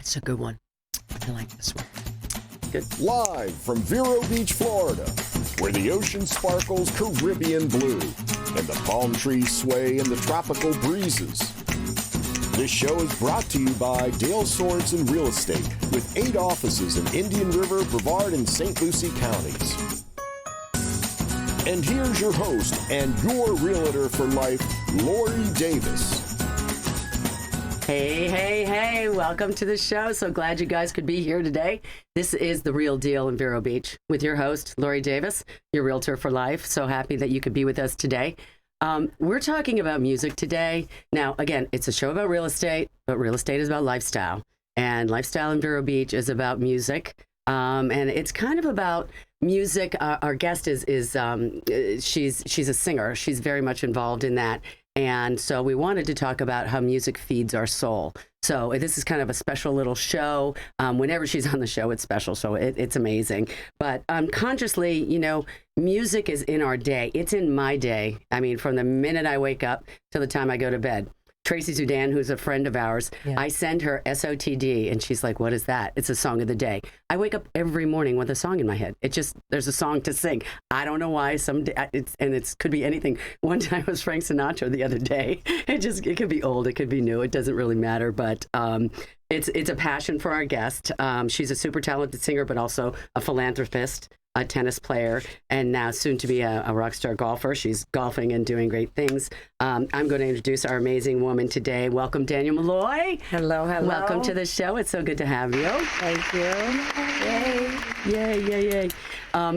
It's a good one. I like this one. Good. Live from Vero Beach, Florida, where the ocean sparkles Caribbean blue and the palm trees sway in the tropical breezes. This show is brought to you by Dale Sorensen Real Estate, with 8 offices in Indian River, Brevard, and St. Lucie counties. And here's your host and your realtor for life, Lori Davis. Hey, welcome to the show. So glad you guys could be here today. This is The Real Deal in Vero Beach with your host, Lori Davis, your realtor for life. So happy that you could be with us today. We're talking about music today. Now, again, it's a show about real estate, but real estate is about lifestyle. And lifestyle in Vero Beach is about music. And it's kind of about music. Our guest is she's a singer. She's very much involved in that. And so we wanted to talk about how music feeds our soul. So this is kind of a special little show. Whenever she's on the show, it's special. So it's amazing. But consciously, music is in our day. It's in my day. I mean, from the minute I wake up till the time I go to bed. Tracy Sudan, who's a friend of ours, yeah. I send her SOTD, and she's like, what is that? It's a song of the day. I wake up every morning with a song in my head. There's a song to sing. I don't know why. It could be anything. One time it was Frank Sinatra the other day. It could be old. It could be new. It doesn't really matter. But it's a passion for our guest. She's a super talented singer, but also a philanthropist, a tennis player, and now soon to be a rock star golfer. She's golfing and doing great things. I'm going to introduce our amazing woman today. Welcome, Danielle Malloy. Hello. Welcome to the show. It's so good to have you. Thank you. Yay.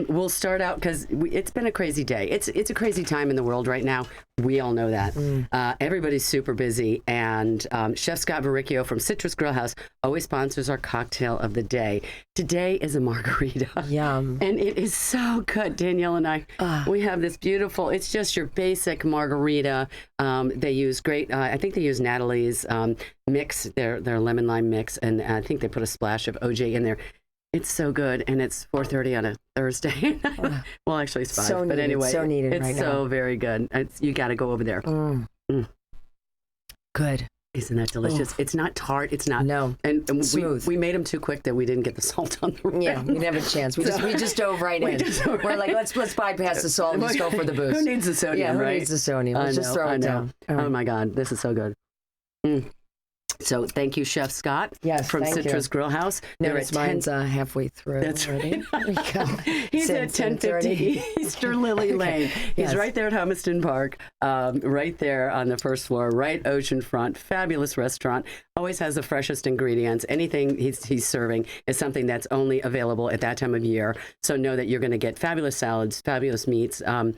We'll start out because it's been a crazy day. It's a crazy time in the world right now. We all know that. Everybody's super busy, and Chef Scott Verricchio from Citrus Grill House always sponsors our cocktail of the day. Today is a margarita. Yum. And it is so good. Danielle and I, we have this beautiful, it's just your basic margarita. They use great, I think they use Natalie's mix, their lemon lime mix, and I think they put a splash of OJ in there. It's so good, and it's 4:30 on a Thursday. Well, actually, it's 5, so but needed, anyway, so needed it's right so now. very good. You got to go over there. Good. Isn't that delicious? It's not tart. It's not. No. And smooth. We made them too quick that we didn't get the salt on the rim. Yeah, we didn't have a chance. We just dove right in. We're like, let's bypass the salt and just go for the booze. Who needs the sodium, yeah, right? Who needs the sodium? Let's just throw it down. Oh, my God. This is so good. So thank you, Chef Scott. Yes, from thank Citrus you. Grill House. Notice mine's halfway through. That's already. Right. He's at 1050 Easter Lily Lane. He's right there at Humiston Park, right there on the first floor, right oceanfront. Fabulous restaurant. Always has the freshest ingredients. Anything he's serving is something that's only available at that time of year. So know that you're going to get fabulous salads, fabulous meats, and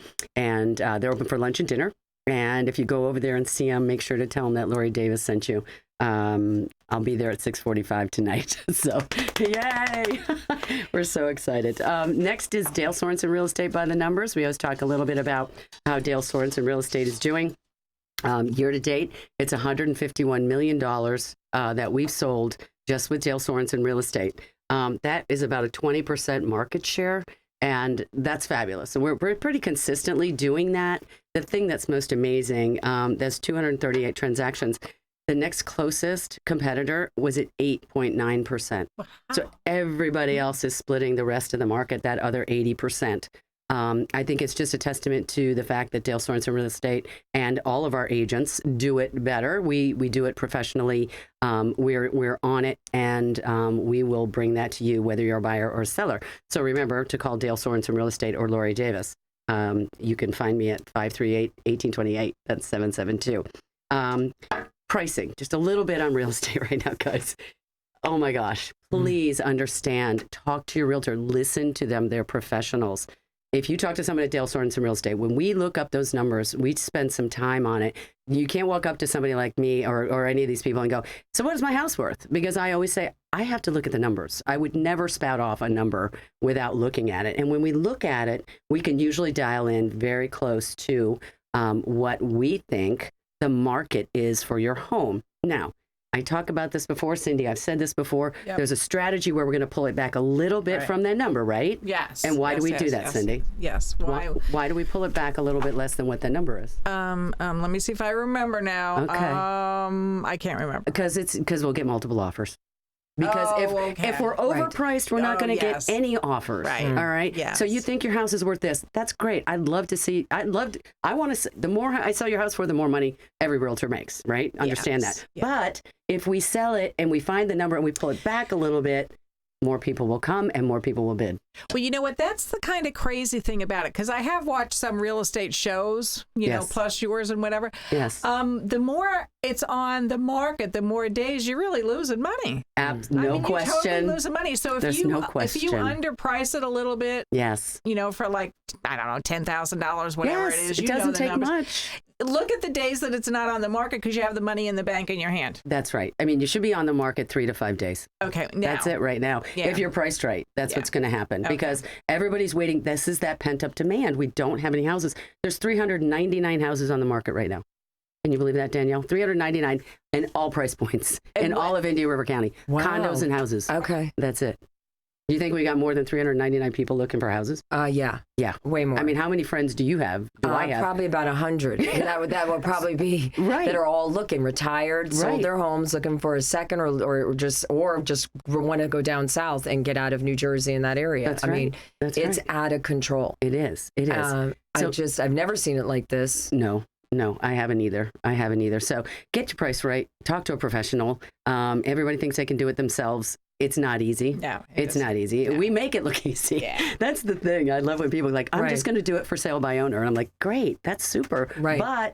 they're open for lunch and dinner. And if you go over there and see them, make sure to tell them that Lori Davis sent you. I'll be there at 6:45 tonight. So, yay! We're so excited. Next is Dale Sorensen Real Estate by the Numbers. We always talk a little bit about how Dale Sorensen Real Estate is doing. Year to date, it's $151 million that we've sold just with Dale Sorensen Real Estate. That is about a 20% market share. And that's fabulous. So we're pretty consistently doing that. The thing that's most amazing, there's 238 transactions. The next closest competitor was at 8.9%. Wow. So everybody else is splitting the rest of the market, that other 80%. I think it's just a testament to the fact that Dale Sorensen Real Estate and all of our agents do it better. We do it professionally. We're on it, and we will bring that to you, whether you're a buyer or a seller. So remember to call Dale Sorensen Real Estate or Lori Davis. You can find me at 538-1828. That's 772. Pricing, just a little bit on real estate right now, guys. Oh my gosh, please understand, talk to your realtor, listen to them, they're professionals. If you talk to someone at Dale Sorensen Real Estate, when we look up those numbers, we spend some time on it. You can't walk up to somebody like me or any of these people and go, so what is my house worth? Because I always say, I have to look at the numbers. I would never spout off a number without looking at it. And when we look at it, we can usually dial in very close to what we think the market is for your home. Now, I talk about this before, Cindy. I've said this before. Yep. There's a strategy where we're going to pull it back a little bit from that number, right? Yes. And why do we do that, yes. Cindy? Yes. Why do we pull it back a little bit less than what that number is? Let me see if I remember now. Okay. I can't remember. Because we'll get multiple offers. Because if we're overpriced, we're not going to get any offers. Right. All right. Yes. So you think your house is worth this? That's great. I'd love to see. I want to. The more I sell your house for, the more money every realtor makes. Right. Understand that. Yes. But if we sell it and we find the number and we pull it back a little bit, more people will come and more people will bid. Well, you know what? That's the kind of crazy thing about it, because I have watched some real estate shows, you know, plus yours and whatever. Yes. The more it's on the market, the more days you're really losing money. No question. You're totally losing money. So if you underprice it a little bit, yes, you know, for like, I don't know, $10,000, whatever it is. It doesn't take much. Look at the days that it's not on the market because you have the money in the bank in your hand. That's right. I mean, you should be on the market 3 to 5 days. Okay, now. That's it right now. Yeah. If you're priced right, that's what's going to happen because everybody's waiting. This is that pent up demand. We don't have any houses. There's 399 houses on the market right now. Can you believe that, Danielle? 399 in all price points in all of Indian River County. Wow. Condos and houses. Okay. That's it. Do you think we got more than 399 people looking for houses? Yeah. Yeah. Way more. I mean, how many friends do you have? I have? Probably about 100. that would probably be that are all looking, retired, sold their homes, looking for a second or just want to go down south and get out of New Jersey in that area. That's I mean, it's right. out of control. It is. It is. I've never seen it like this. No, I haven't either. So get your price right. Talk to a professional. Everybody thinks they can do it themselves. It's not easy. No, it's not easy. No. We make it look easy. Yeah. That's the thing. I love when people are like, I'm just going to do it for sale by owner. And I'm like, great. That's super. Right.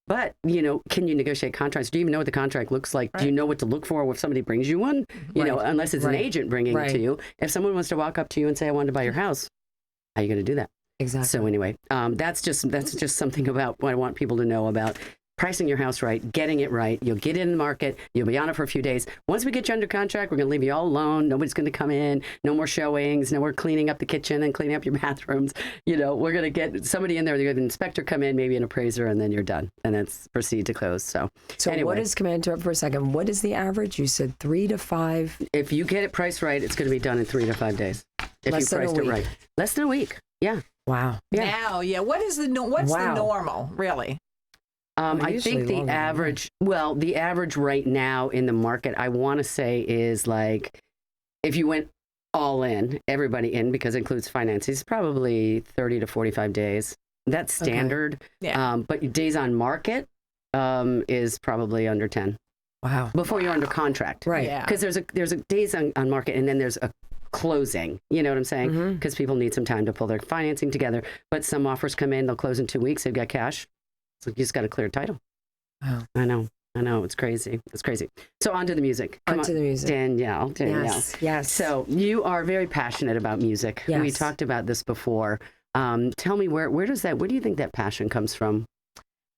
But, you know, can you negotiate contracts? Do you even know what the contract looks like? Right. Do you know what to look for if somebody brings you one? You know, unless it's an agent bringing it to you. If someone wants to walk up to you and say, I wanted to buy your house, how are you going to do that? Exactly. So anyway, that's just something about what I want people to know about pricing your house right, getting it right. You'll get in the market. You'll be on it for a few days. Once we get you under contract, we're going to leave you all alone. Nobody's going to come in. No more showings. No more cleaning up the kitchen and cleaning up your bathrooms. You know, we're going to get somebody in there. They're going to an inspector come in, maybe an appraiser, and then you're done. And that's proceed to close. So anyway. What is, can I interrupt for a second? What is the average? You said 3 to 5. If you get it priced right, it's going to be done in 3 to 5 days. If you priced it right. Less than a week. Yeah. Wow. Yeah. Now, what's the normal, really? I think the average, the average right now in the market, I want to say is like, if you went all in, everybody in, because it includes finances, probably 30 to 45 days. That's standard. Okay. Yeah. But days on market is probably under 10. Wow. Before you're under contract. Right. Because there's a days on market and then there's a closing. You know what I'm saying? Because people need some time to pull their financing together. But some offers come in, they'll close in 2 weeks. They've got cash. So you just got a clear title. Wow. I know. It's crazy. So on to the music. On to the music. Danielle. Yes. So you are very passionate about music. Yes. We talked about this before. Tell me, where do you think that passion comes from?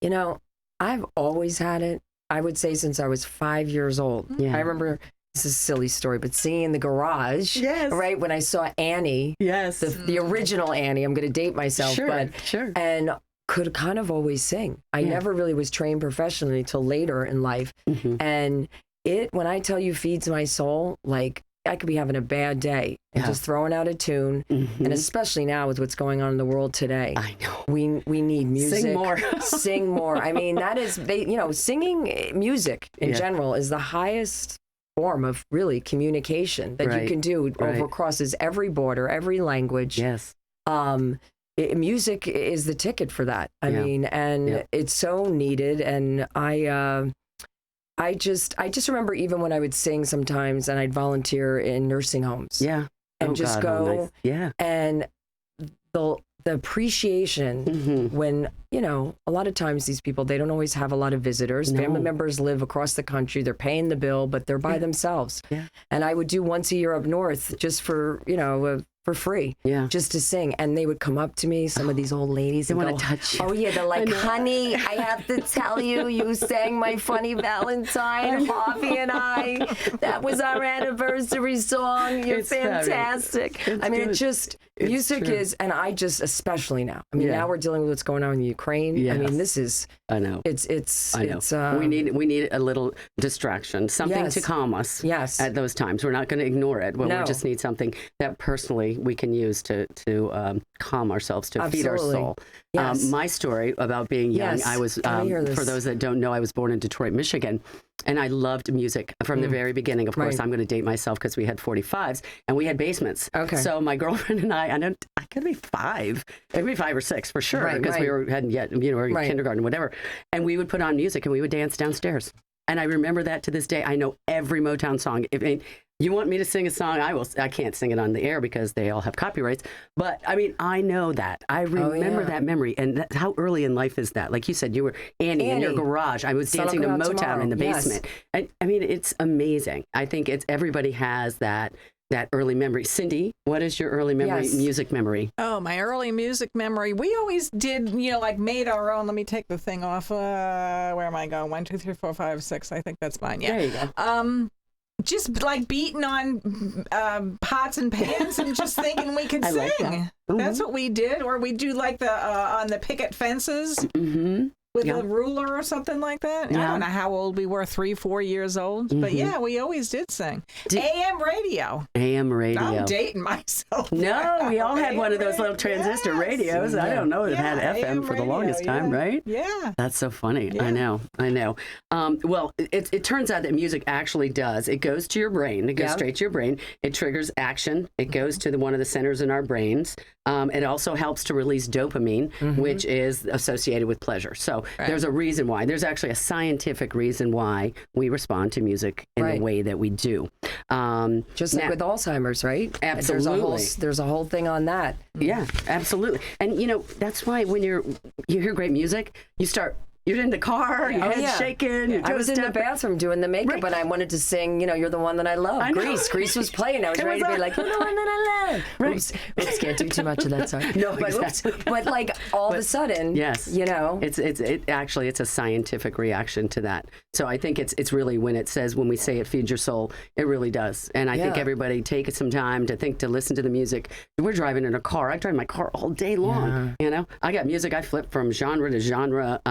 You know, I've always had it. I would say since I was 5 years old. Yeah. I remember, this is a silly story, but singing in the garage, right, when I saw Annie, the original Annie, I'm going to date myself, sure. And could kind of always sing. I never really was trained professionally till later in life. And it, when I tell you, feeds my soul, like I could be having a bad day and just throwing out a tune. And especially now with what's going on in the world today. I know. We need music. Sing more. Sing more. I mean, that is, singing music in general is the highest form of really communication that you can do. Crosses every border, every language. Yes. Music is the ticket for that. I mean, and it's so needed. And I just remember even when I would sing sometimes and I'd volunteer in nursing homes. Yeah. And go. Yeah. And the appreciation when, a lot of times these people, they don't always have a lot of visitors. No. Family members live across the country. They're paying the bill, but they're by themselves. Yeah. And I would do once a year up north just for for free, just to sing. And they would come up to me, some of these old ladies, and want go, to touch you. oh yeah, they're like, honey, I have to tell you, you sang my Funny Valentine, Harvey and I. That was our anniversary song. You're fantastic. I mean, music is, and I just, especially now. I mean, now we're dealing with what's going on in Ukraine. Yes. I mean, this is. I know. I know. We need a little distraction, something to calm us. Yes. At those times, we're not going to ignore it. But we just need something that personally we can use to calm ourselves, to feed our soul. Yes. My story about being young, I was for those that don't know, I was born in Detroit, Michigan. And I loved music from the very beginning. Of course, I'm going to date myself because we had 45s and we had basements. Okay. So my girlfriend and I could be 5. It could be 5 or 6 for sure because we hadn't yet, we were in kindergarten, whatever. And we would put on music and we would dance downstairs. And I remember that to this day. I know every Motown song. If you want me to sing a song, I will. I can't sing it on the air because they all have copyrights. But I mean, I know that. I remember that memory. And how early in life is that? Like you said, you were Annie in your garage. I was dancing to Motown in the basement. I mean, it's amazing. I think everybody has that early memory. Cindy, what is your early memory, music memory? Oh, my early music memory. We always did, like made our own. Let me take the thing off. Where am I going? 1, 2, 3, 4, 5, 6. I think that's mine. Yeah. There you go. Just like beating on pots and pans and just thinking we could sing. Like that. That's what we did. Or we do like the on the picket fences. With a ruler or something like that. I don't know how old we were, 3, 4 years old. But yeah, we always did sing. AM radio. AM radio. I'm dating myself. No, we all had one of those little transistor radios. I don't know. It had FM for the longest time, right? Yeah. That's so funny. Yeah. I know. Well, it turns out that music actually does. It goes to your brain. It goes straight to your brain. It triggers action. It goes to one of the centers in our brains. It also helps to release dopamine, which is associated with pleasure. So there's a reason why. There's actually a scientific reason why we respond to music in the way that we do. Just like with Alzheimer's, right? Absolutely. There's a whole thing on that. Yeah, absolutely. And, that's why when you hear great music, you're in the car, your head's shaking. Yeah. I was in the bathroom doing the makeup, but I wanted to sing, You're the One That I Love. Grease was playing. I was ready to be like, You're the One That I Love. Right. Oops, can't do too much of that song. No, but like all of a sudden, it's a scientific reaction to that. So I think it's really when we say it feeds your soul, it really does. And I think everybody take some time to listen to the music. We're driving in a car. I drive my car all day long. I got music. I flip from genre to genre.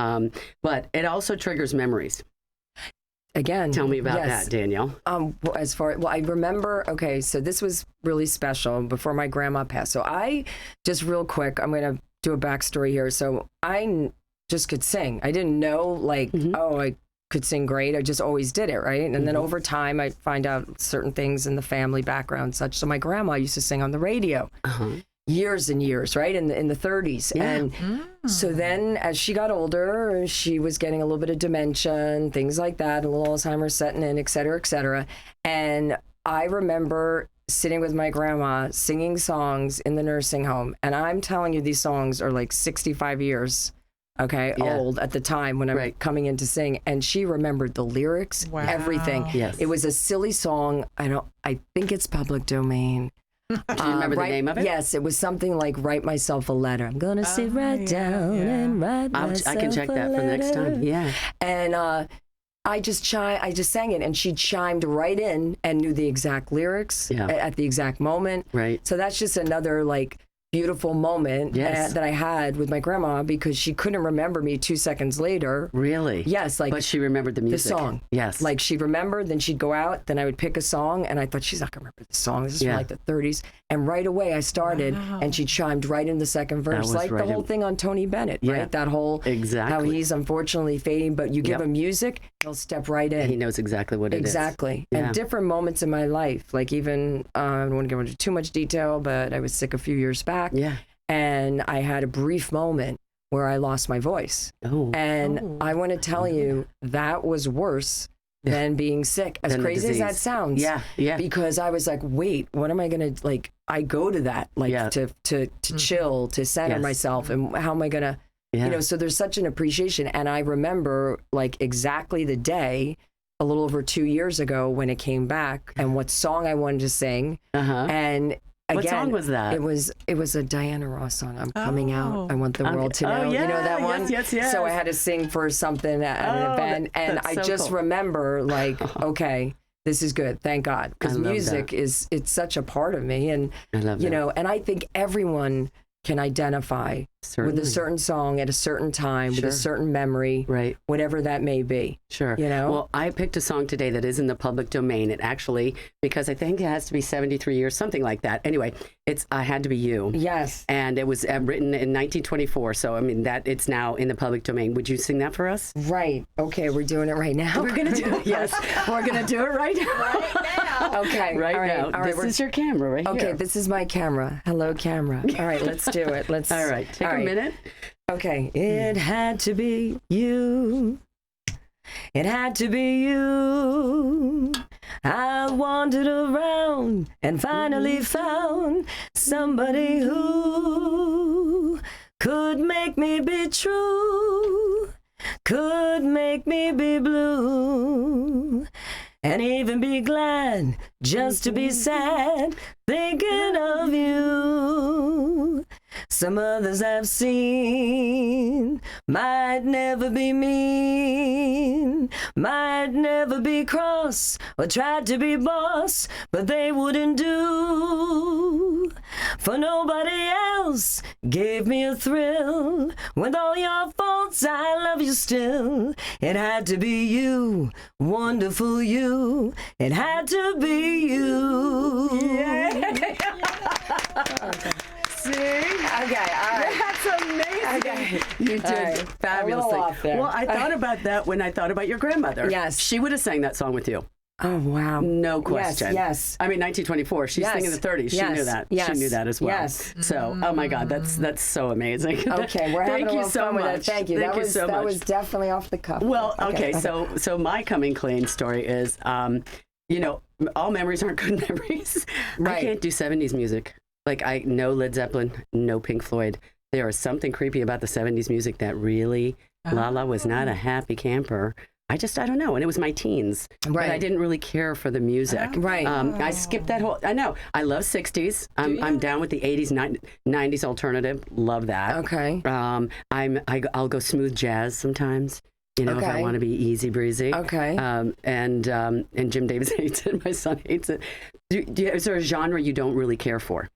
But it also triggers memories. Again, tell me about that, Danielle. I remember. Okay, so this was really special before my grandma passed. So I just real quick, I'm going to do a backstory here. So I just could sing. I didn't know I could sing great. I just always did it, right? And then over time, I find out certain things in the family background and such. So my grandma used to sing on the radio. Years and years, right? In the 30s. Yeah. And so then as she got older, she was getting a little bit of dementia and things like that, a little Alzheimer's setting in, et cetera, et cetera. And I remember sitting with my grandma singing songs in the nursing home. And I'm telling you, these songs are like 65 years old at the time when I'm coming in to sing. And she remembered the lyrics, everything. Yes. It was a silly song. I think it's public domain. Do you remember the name of it? Yes, it was something like "Write Myself a Letter." I'm gonna sit down and write myself I can check that for next time. Yeah. And I just sang it, and she chimed right in and knew the exact lyrics at the exact moment. Right. So that's just another beautiful moment that I had with my grandma because she couldn't remember me 2 seconds later. Really? Yes. But she remembered the music. The song. Yes. She remembered, then she'd go out, then I would pick a song, and I thought, she's not going to remember this song. This is from the 30s. And right away I started, and she chimed right in the second verse. The whole thing on Tony Bennett, right? That whole, how he's unfortunately fading, but you give him music, he'll step right in. He knows exactly what it is. Exactly. And different moments in my life, even, I don't want to go into too much detail, but I was sick a few years back. Yeah. And I had a brief moment where I lost my voice. And I want to tell you, that was worse than being sick, as crazy as that sounds. Yeah. Because I was like, wait, what am I going to, I go to that, to chill, to center myself, and how am I going to, so there's such an appreciation. And I remember, exactly the day, a little over 2 years ago when it came back, and what song I wanted to sing. And again, What song was that? It was a Diana Ross song. I'm coming out. I want the world to know. Oh, yeah. You know that one? Yes. So I had to sing for something at an event, and that's I so just cool. remember like, okay, this is good. Thank God, because I love music that. it's such a part of me, and I love you that. know, and I think everyone can identify Certainly. with a certain song at a certain time, with Sure. a certain memory, Right. whatever that may be. Sure. You know? Well, I picked a song today that is in the public domain. It actually, because I think it has to be 73 years, something like that. Anyway, it's I Had to Be You. Yes. And it was written in 1924. So, I mean, that it's now in the public domain. Would you sing that for us? Right. Okay, we're doing it right now. We're going to do it. Yes. We're going to do it right now. Okay. Right all right. now. All right. This is your camera right Okay, here. this is my camera. Hello, camera. All right, let's do it. Let's. All right. Take a minute. Okay. It had to be you. It had to be you. I wandered around and finally found somebody who could make me be true, could make me be blue, and even be glad just to be sad thinking of you. Some others I've seen might never be mean, might never be cross or tried to be boss, but they wouldn't do. For nobody else gave me a thrill. With all your faults, I love you still. It had to be you, wonderful you. It had to be you. See? Okay, all right. That's amazing. Okay. You did All right. fabulously. A little off there. Well, I thought about that when I thought about your grandmother. Yes. She would have sang that song with you. Oh, wow. No question. Yes. I mean, 1924. She's Yes. singing the 30s. She Yes. knew that. Yes. She knew that as well. Yes. So, oh my God, that's so amazing. Okay, we're having Thank a you little so fun with much. that. Thank you. Thank that you was so that much. was definitely off the cuff. Well, okay. So my coming clean story is, you know, all memories aren't good memories. I Right. can't do 70s music. Like no Led Zeppelin, no Pink Floyd. There is something creepy about the 70s music that really, Lala was not a happy camper. I don't know. And it was my teens. But Right. I didn't really care for the music. Right. I skipped that whole, I know. I love 60s. I'm down with the 80s, 90s alternative. Love that. Okay. I'll go smooth jazz sometimes. You know, if I Okay. want to be easy breezy. Okay. And Jim Davis hates it. My son hates it. Is there a genre you don't really care for?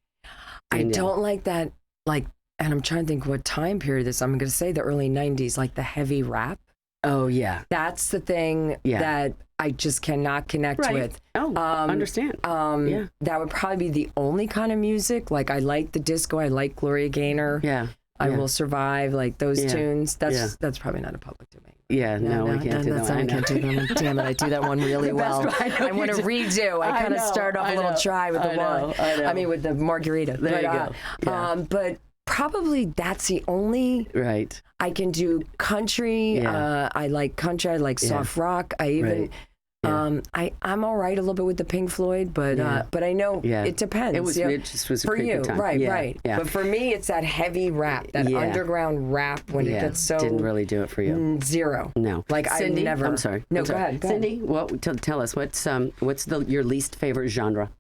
I don't like that, like, and I'm trying to think what time period this. I'm going to say the early 90s, like the heavy rap. Oh, yeah. That's the thing that I just cannot connect with. Oh, understand. Yeah. That would probably be the only kind of music. Like, I like the disco. I like Gloria Gaynor. Yeah. I Will Survive, like those Yeah. tunes. That's probably not a public domain. Yeah, no, we can't do that. I can't do that one. Damn it, I do that one really well. I want to redo. I kind of start off a little dry with the one. I mean, with the margarita. There you go. Yeah. But probably that's the only. Right. I can do country. Yeah. I like country. I like soft rock. I even. Right. Yeah. I'm all right a little bit with the Pink Floyd, but I know it depends. It just was a for creepy you, time. right, Yeah, right. yeah. But for me, it's that heavy rap, that underground rap when it gets so didn't really do it for you. Zero. No. Like Cindy, I never. I'm sorry. No, I'm go sorry. ahead. Cindy, well, tell us what's your least favorite genre?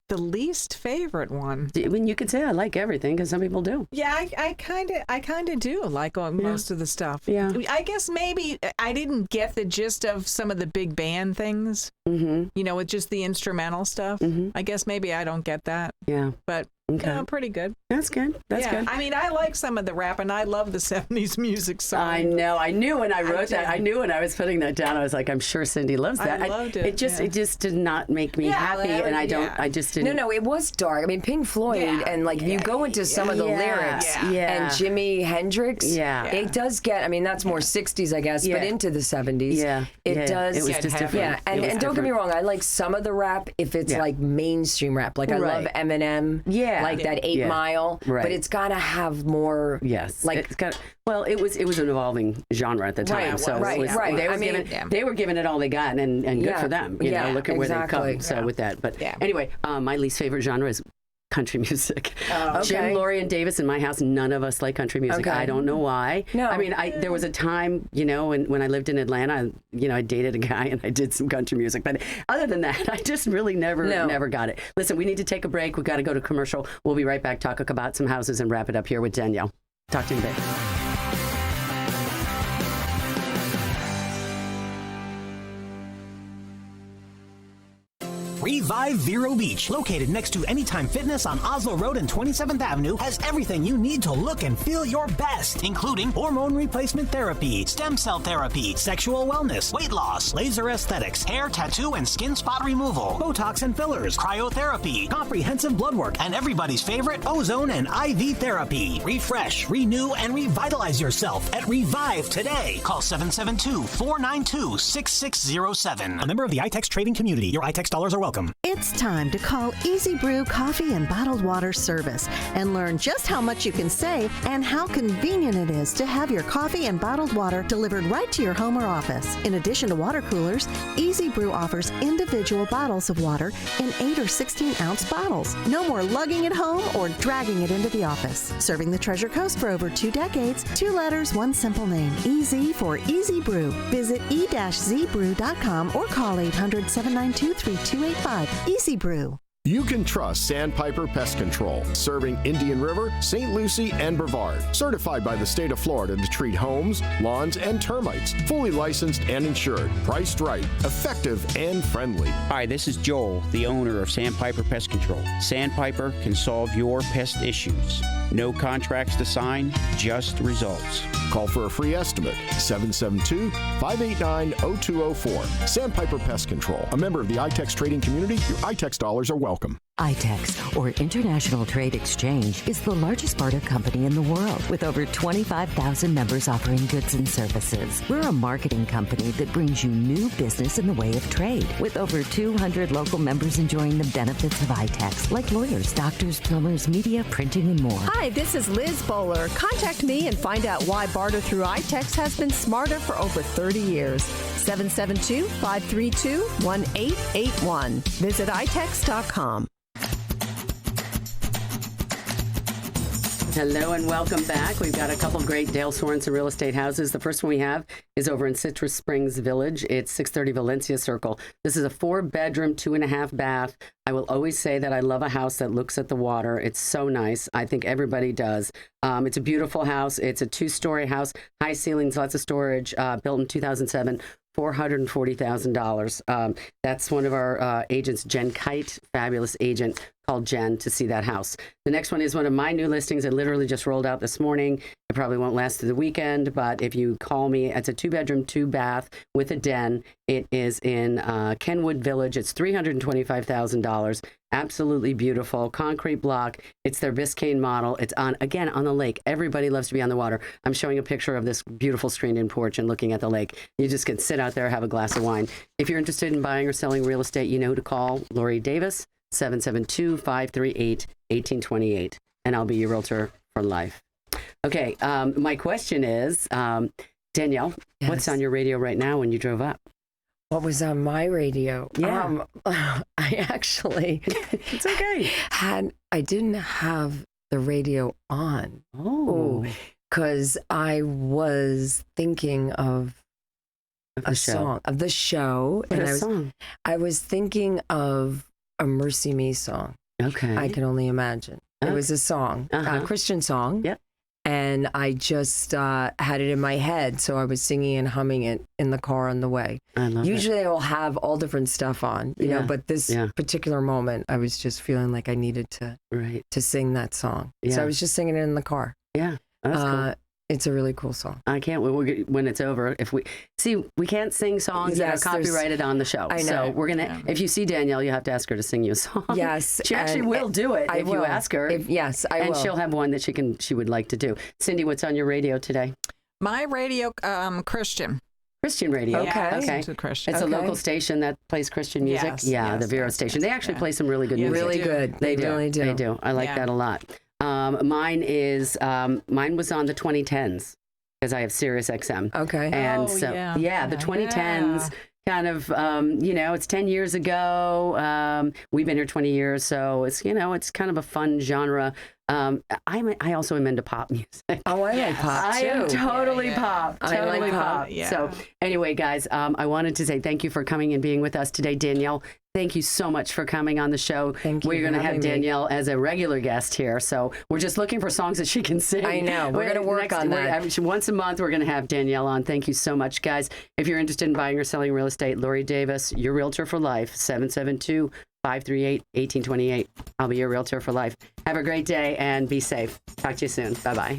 The least favorite one. I mean, you could say I like everything because some people do. Yeah, I kind of do like most of the stuff. Yeah. I guess maybe I didn't get the gist of some of the big band things. Mm-hmm. You know, with just the instrumental stuff. Mhm. I guess maybe I don't get that, Yeah. but Okay. pretty good. That's good. That's yeah. good. I mean, I like some of the rap, and I love the 70s music song. I know. I knew when I wrote that. did. I knew when I was putting that down. I was like, I'm sure Cindy loves that. I loved it, It just did not make me Yeah, happy, well, and I don't. yeah. I just didn't. No, it was dark. I mean, Pink Floyd, and like if you go into some of the lyrics, and Jimi Hendrix, it does get. I mean, that's more 60s, I guess, but into the 70s, it does. It was just different. Yeah, and don't get me wrong, I like some of the rap if it's like mainstream rap. Like I love Eminem, like that 8 Mile, but it's got to have more. Yes, like it's got. Well, it was an evolving genre at the time, Right, so right, it was, right. They, I was mean, giving, they were giving it all they got, and good for them. You know, look at where they come. So with that, but anyway, my least favorite genre is country music. Okay. Jim, Lori, and Davis in my house, none of us like country music. Okay. I don't know why. No. I mean, there was a time, when I lived in Atlanta, I dated a guy and I did some country music. But other than that, I just really never got it. Listen, we need to take a break. We've got to go to commercial. We'll be right back, talk about some houses and wrap it up here with Danielle. Talk to you in a bit. Revive Vero Beach, located next to Anytime Fitness on Oslo Road and 27th Avenue, has everything you need to look and feel your best, including hormone replacement therapy, stem cell therapy, sexual wellness, weight loss, laser aesthetics, hair, tattoo, and skin spot removal, Botox and fillers, cryotherapy, comprehensive blood work, and everybody's favorite, ozone and IV therapy. Refresh, renew, and revitalize yourself at Revive today. Call 772-492-6607. A member of the iTex trading community. Your iTex dollars are welcome. It's time to call Easy Brew Coffee and Bottled Water Service and learn just how much you can save and how convenient it is to have your coffee and bottled water delivered right to your home or office. In addition to water coolers, Easy Brew offers individual bottles of water in 8 or 16-ounce bottles. No more lugging it home or dragging it into the office. Serving the Treasure Coast for over 2 decades, 2 letters, 1 simple name. Easy for Easy Brew. Visit e-zbrew.com or call 800-792-3285. Easy Brew. You can trust Sandpiper Pest Control, serving Indian River, St. Lucie, and Brevard. Certified by the state of Florida to treat homes, lawns, and termites. Fully licensed and insured. Priced right, effective, and friendly. Hi, this is Joel, the owner of Sandpiper Pest Control. Sandpiper can solve your pest issues. No contracts to sign, just results. Call for a free estimate, 772-589-0204. Sandpiper Pest Control, a member of the iTex trading community. Your iTex dollars are welcome. iTex, or International Trade Exchange, is the largest barter company in the world with over 25,000 members offering goods and services. We're a marketing company that brings you new business in the way of trade, with over 200 local members enjoying the benefits of iTex, like lawyers, doctors, plumbers, media, printing, and more. Hi, this is Liz Bowler. Contact me and find out why barter through iTex has been smarter for over 30 years. 772-532-1881. Visit itex.com. Hello and welcome back. We've got a couple great Dale Sorensen real estate houses. The first one we have is over in Citrus Springs Village. It's 630 Valencia Circle. This is a 4-bedroom, 2.5 bath. I will always say that I love a house that looks at the water. It's so nice. I think everybody does. It's a beautiful house. It's a 2-story house, high ceilings, lots of storage, built in 2007. $440,000. That's one of our agents, Jen Kite, fabulous agent. Called Jen to see that house. The next one is one of my new listings. It literally just rolled out this morning. It probably won't last through the weekend, but if you call me, it's a 2-bedroom, 2-bath with a den. It is in Kenwood Village. It's $325,000. Absolutely beautiful. Concrete block. It's their Biscayne model. It's on the lake. Everybody loves to be on the water. I'm showing a picture of this beautiful screened-in porch and looking at the lake. You just can sit out there, have a glass of wine. If you're interested in buying or selling real estate, you know who to call. Lori Davis, 772-538-1828, and I'll be your realtor for life. Okay, my question is, Danielle, Yes. What's on your radio right now when you drove up? What was on my radio? Yeah. I actually It's okay. I didn't have the radio on. Oh. Because I was thinking of The show. song, of the show. What and a song. I was thinking of a Mercy Me song. Okay. I can only imagine. It was a song, Uh-huh. a Christian song. Yep. And I just had it in my head. So I was singing and humming it in the car on the way. I love Usually I will have all different stuff on, you know, but this particular moment, I was just feeling like I needed to sing that song. Yeah. So I was just singing it in the car. Yeah. That's cool. It's a really cool song. I can't wait when it's over. If we can't sing songs that are copyrighted on the show. I know. So we're gonna. If you see Danielle, you have to ask her to sing you a song. Yes, she actually will do it if you ask her. I will. And she'll have one that she would like to do. Cindy, what's on your radio today? My radio, Christian. Christian radio. Okay. Okay. To Christian. It's a local station that plays Christian music. Yes, the Vero station. They actually play some really good music. Really good. They really do. They do. I like that a lot. Mine was on the 2010s. Because I have Sirius XM. Okay. And Oh, so, yeah. the 2010s kind of, it's 10 years ago. We've been here 20 years, so it's, it's kind of a fun genre. I also am into pop music. Oh, I like pop too. I am totally pop. I Totally like pop. Yeah. So anyway, guys, I wanted to say thank you for coming and being with us today, Danielle. Thank you so much for coming on the show. Thank you. We're going to have having me. Danielle as a regular guest here. So we're just looking for songs that she can sing. I know. We're going to work on that. Once a month, we're going to have Danielle on. Thank you so much, guys. If you're interested in buying or selling real estate, Lori Davis, your realtor for life, 772-538-1828. I'll be your realtor for life. Have a great day and be safe. Talk to you soon. Bye-bye.